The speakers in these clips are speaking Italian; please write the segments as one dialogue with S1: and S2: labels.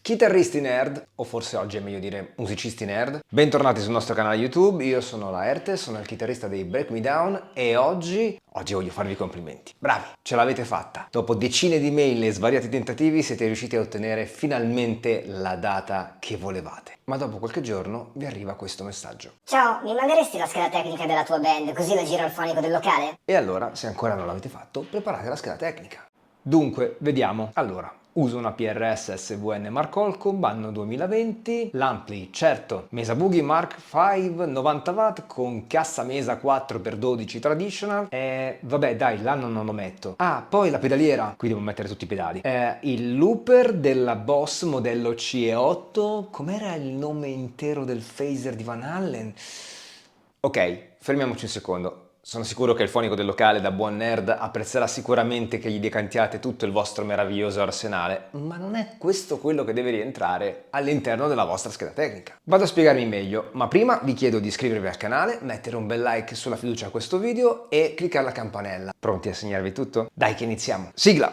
S1: Chitarristi nerd, o forse oggi è meglio dire musicisti nerd, bentornati sul nostro canale YouTube, io sono Laerte, sono il chitarrista dei Break Me Down e oggi voglio farvi i complimenti. Bravi, ce l'avete fatta! Dopo decine di mail e svariati tentativi siete riusciti a ottenere finalmente la data che volevate. Ma dopo qualche giorno vi arriva questo messaggio.
S2: Ciao, mi manderesti la scheda tecnica della tua band, così lo giro al fonico del locale?
S1: E allora, se ancora non l'avete fatto, preparate la scheda tecnica. Dunque, vediamo. Allora, uso una PRS SVN Mark Holcomb, anno 2020, l'ampli, certo, Mesa Boogie Mark V 90 watt con cassa Mesa 4x12 traditional, vabbè dai, l'anno non lo metto. Ah, poi la pedaliera, qui devo mettere tutti i pedali. Il looper della Boss modello CE8, com'era il nome intero del phaser di Van Allen? Ok, fermiamoci un secondo. Sono sicuro che il fonico del locale, da buon nerd, apprezzerà sicuramente che gli decantiate tutto il vostro meraviglioso arsenale, ma non è questo quello che deve rientrare all'interno della vostra scheda tecnica. Vado a spiegarmi meglio, ma prima vi chiedo di iscrivervi al canale, mettere un bel like sulla fiducia a questo video e cliccare la campanella. Pronti a segnarvi tutto? Dai che iniziamo! Sigla!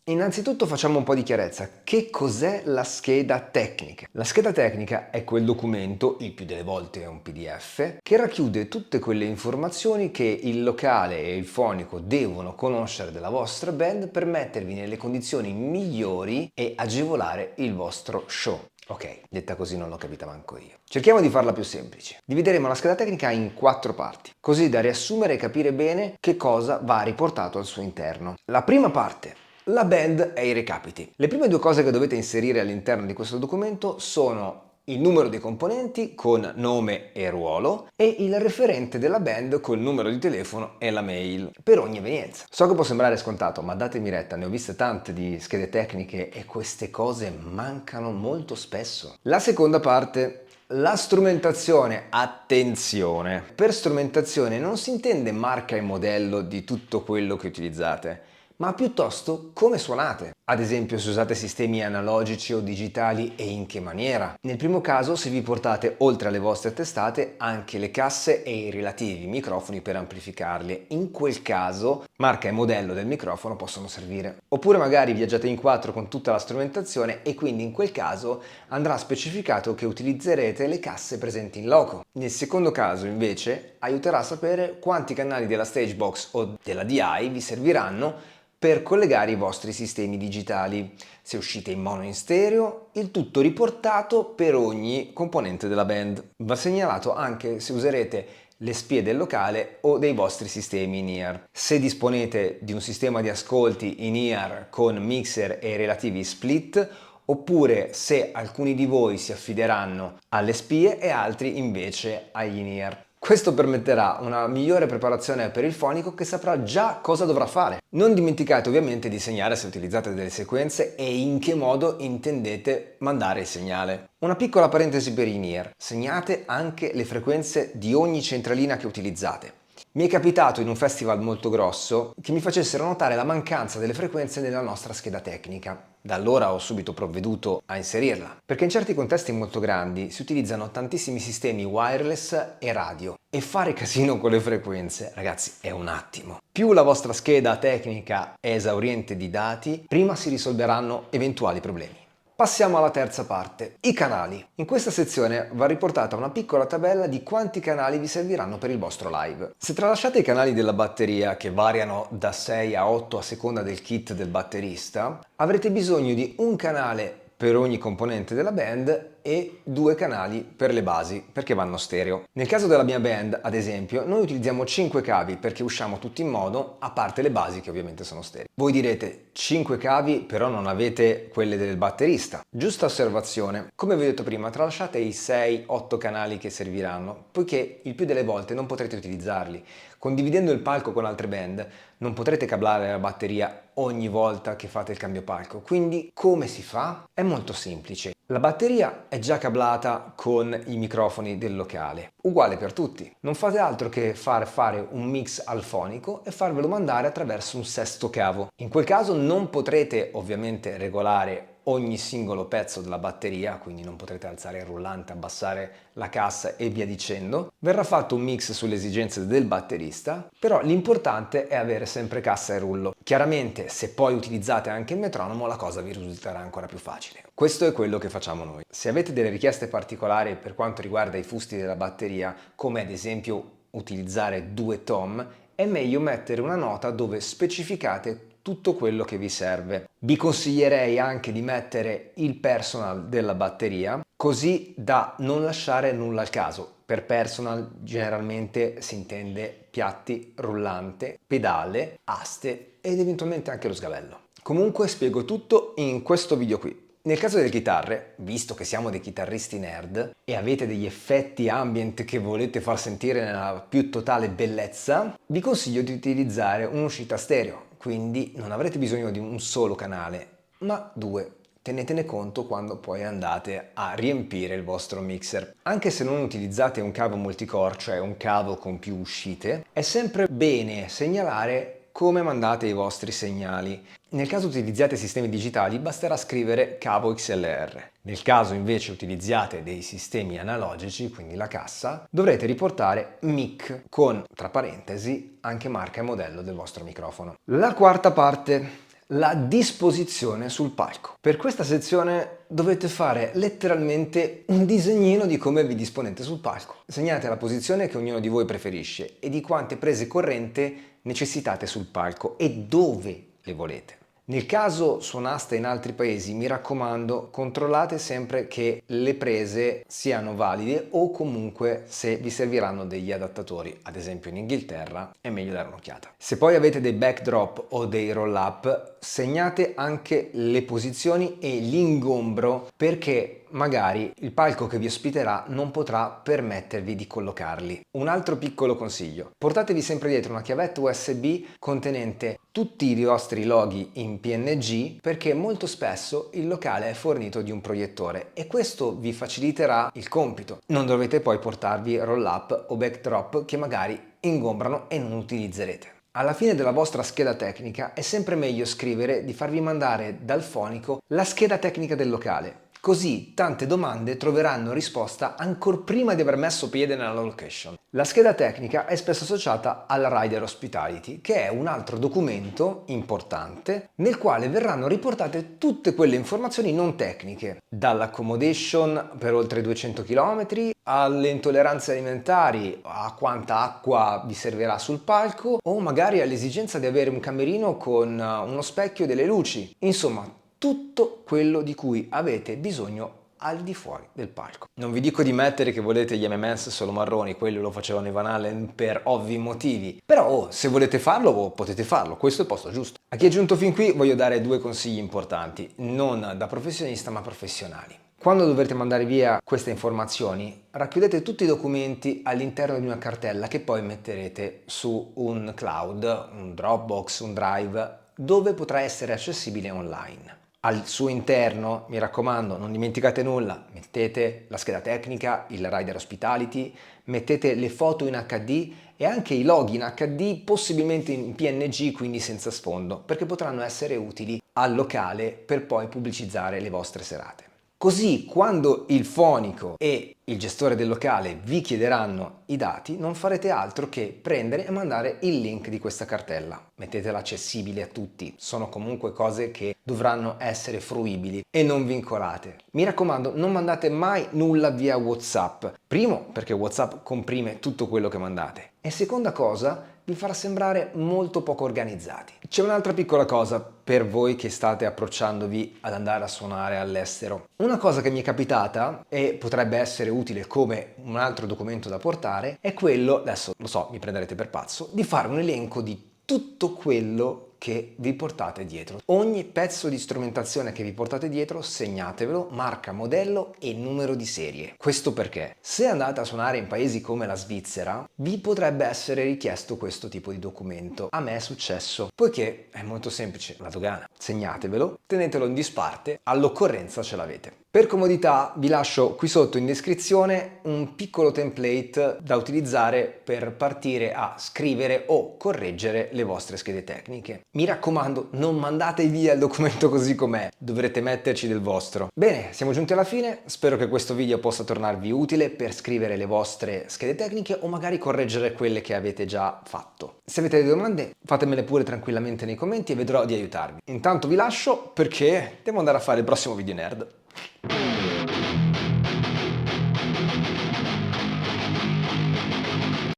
S1: Innanzitutto facciamo un po' di chiarezza. Che cos'è la scheda tecnica? La scheda tecnica è quel documento, il più delle volte è un PDF, che racchiude tutte quelle informazioni che il locale e il fonico devono conoscere della vostra band per mettervi nelle condizioni migliori e agevolare il vostro show. Ok, detta così non l'ho capita manco io. Cerchiamo di farla più semplice. Divideremo la scheda tecnica in 4 parti, così da riassumere e capire bene che cosa va riportato al suo interno. La prima parte: la band e i recapiti. Le prime 2 cose che dovete inserire all'interno di questo documento sono il numero dei componenti con nome e ruolo e il referente della band col numero di telefono e la mail per ogni evenienza. So che può sembrare scontato, ma datemi retta, ne ho viste tante di schede tecniche e queste cose mancano molto spesso. La seconda parte: la strumentazione. Attenzione! Per strumentazione non si intende marca e modello di tutto quello che utilizzate, ma piuttosto come suonate. Ad esempio, se usate sistemi analogici o digitali e in che maniera. Nel primo caso, se vi portate oltre alle vostre testate anche le casse e i relativi microfoni per amplificarli. In quel caso, marca e modello del microfono possono servire. Oppure magari viaggiate in 4 con tutta la strumentazione e quindi in quel caso andrà specificato che utilizzerete le casse presenti in loco. Nel secondo caso, invece, aiuterà a sapere quanti canali della Stagebox o della DI vi serviranno per collegare i vostri sistemi digitali, se uscite in mono o in stereo, il tutto riportato per ogni componente della band. Va segnalato anche se userete le spie del locale o dei vostri sistemi in-ear. Se disponete di un sistema di ascolti in-ear con mixer e relativi split, oppure se alcuni di voi si affideranno alle spie e altri invece agli in-ear. Questo permetterà una migliore preparazione per il fonico che saprà già cosa dovrà fare. Non dimenticate ovviamente di segnare se utilizzate delle sequenze e in che modo intendete mandare il segnale. Una piccola parentesi per i in-ear: segnate anche le frequenze di ogni centralina che utilizzate. Mi è capitato in un festival molto grosso che mi facessero notare la mancanza delle frequenze nella nostra scheda tecnica. Da allora ho subito provveduto a inserirla, perché in certi contesti molto grandi si utilizzano tantissimi sistemi wireless e radio e fare casino con le frequenze, ragazzi, è un attimo. Più la vostra scheda tecnica è esauriente di dati, prima si risolveranno eventuali problemi. Passiamo alla terza parte, i canali. In questa sezione va riportata una piccola tabella di quanti canali vi serviranno per il vostro live. Se tralasciate i canali della batteria, che variano da 6 a 8 a seconda del kit del batterista, avrete bisogno di un canale per ogni componente della band e 2 canali per le basi, perché vanno stereo. Nel caso della mia band, ad esempio, noi utilizziamo 5 cavi perché usciamo tutti in mono, a parte le basi che ovviamente sono stereo. Voi direte: 5 cavi, però non avete quelle del batterista. Giusta osservazione. Come vi ho detto prima, tralasciate i 6-8 canali che serviranno, poiché il più delle volte non potrete utilizzarli. Condividendo il palco con altre band, non potrete cablare la batteria ogni volta che fate il cambio palco. Quindi come si fa? È molto semplice. La batteria è già cablata con i microfoni del locale, uguale per tutti. Non fate altro che fare un mix al fonico e farvelo mandare attraverso un sesto cavo. In quel caso non potrete ovviamente regolare ogni singolo pezzo della batteria, quindi non potrete alzare il rullante, abbassare la cassa e via dicendo. Verrà fatto un mix sulle esigenze del batterista, però l'importante è avere sempre cassa e rullo. Chiaramente, se poi utilizzate anche il metronomo, la cosa vi risulterà ancora più facile. Questo è quello che facciamo noi. Se avete delle richieste particolari per quanto riguarda i fusti della batteria, come ad esempio utilizzare due tom, è meglio mettere una nota dove specificate tutto quello che vi serve. Vi consiglierei anche di mettere il personal della batteria, così da non lasciare nulla al caso. Per personal generalmente si intende piatti, rullante, pedale, aste ed eventualmente anche lo sgabello. Comunque spiego tutto in questo video qui. Nel caso delle chitarre, visto che siamo dei chitarristi nerd e avete degli effetti ambient che volete far sentire nella più totale bellezza, vi consiglio di utilizzare un'uscita stereo, quindi non avrete bisogno di un solo canale, ma due. Tenetene conto quando poi andate a riempire il vostro mixer. Anche se non utilizzate un cavo multicore, cioè un cavo con più uscite, è sempre bene segnalare come mandate i vostri segnali. Nel caso utilizziate sistemi digitali basterà scrivere cavo XLR. Nel caso invece utilizziate dei sistemi analogici, quindi la cassa, dovrete riportare mic con, tra parentesi, anche marca e modello del vostro microfono. La quarta parte, la disposizione sul palco. Per questa sezione dovete fare letteralmente un disegnino di come vi disponete sul palco. Segnate la posizione che ognuno di voi preferisce e di quante prese corrente necessitate sul palco e dove le volete. Nel caso suonaste in altri paesi, mi raccomando, controllate sempre che le prese siano valide o comunque se vi serviranno degli adattatori. Ad esempio in Inghilterra è meglio dare un'occhiata. Se poi avete dei backdrop o dei roll up, segnate anche le posizioni e l'ingombro perché magari il palco che vi ospiterà non potrà permettervi di collocarli. Un altro piccolo consiglio: portatevi sempre dietro una chiavetta USB contenente tutti i vostri loghi in PNG perché molto spesso il locale è fornito di un proiettore e questo vi faciliterà il compito. Non dovete poi portarvi roll up o backdrop che magari ingombrano e non utilizzerete. Alla fine della vostra scheda tecnica è sempre meglio scrivere di farvi mandare dal fonico la scheda tecnica del locale. Così tante domande troveranno risposta ancora prima di aver messo piede nella location. La scheda tecnica è spesso associata alla Rider Hospitality, che è un altro documento importante nel quale verranno riportate tutte quelle informazioni non tecniche, dall'accommodation per oltre 200 km alle intolleranze alimentari, a quanta acqua vi servirà sul palco o magari all'esigenza di avere un camerino con uno specchio e delle luci. Insomma, tutto quello di cui avete bisogno al di fuori del palco. Non vi dico di mettere che volete gli M&M's solo marroni, quello lo facevano i Van Halen per ovvi motivi, però se volete farlo potete farlo, questo è il posto giusto. A chi è giunto fin qui voglio dare due consigli importanti, non da professionista ma professionali. Quando dovrete mandare via queste informazioni, racchiudete tutti i documenti all'interno di una cartella che poi metterete su un cloud, un Dropbox, un Drive, dove potrà essere accessibile online. Al suo interno, mi raccomando, non dimenticate nulla, mettete la scheda tecnica, il Rider Hospitality, mettete le foto in HD e anche i loghi in HD, possibilmente in PNG, quindi senza sfondo, perché potranno essere utili al locale per poi pubblicizzare le vostre serate. Così quando il fonico e il gestore del locale vi chiederanno i dati, non farete altro che prendere e mandare il link di questa cartella. Mettetela accessibile a tutti, sono comunque cose che dovranno essere fruibili e non vincolate. Mi raccomando, non mandate mai nulla via WhatsApp. Primo, perché WhatsApp comprime tutto quello che mandate. E seconda cosa, vi farà sembrare molto poco organizzati. C'è un'altra piccola cosa per voi che state approcciandovi ad andare a suonare all'estero. Una cosa che mi è capitata e potrebbe essere utile come un altro documento da portare è quello, adesso lo so, mi prenderete per pazzo, di fare un elenco di tutto quello che vi portate dietro. Ogni pezzo di strumentazione che vi portate dietro segnatevelo, marca, modello e numero di serie. Questo perché se andate a suonare in paesi come la Svizzera vi potrebbe essere richiesto questo tipo di documento. A me è successo, poiché è molto semplice, la dogana. Segnatevelo, tenetelo in disparte, all'occorrenza ce l'avete. Per comodità vi lascio qui sotto in descrizione un piccolo template da utilizzare per partire a scrivere o correggere le vostre schede tecniche. Mi raccomando, non mandate via il documento così com'è, dovrete metterci del vostro. Bene, siamo giunti alla fine, spero che questo video possa tornarvi utile per scrivere le vostre schede tecniche o magari correggere quelle che avete già fatto. Se avete delle domande, fatemele pure tranquillamente nei commenti e vedrò di aiutarvi. Intanto vi lascio perché devo andare a fare il prossimo video nerd.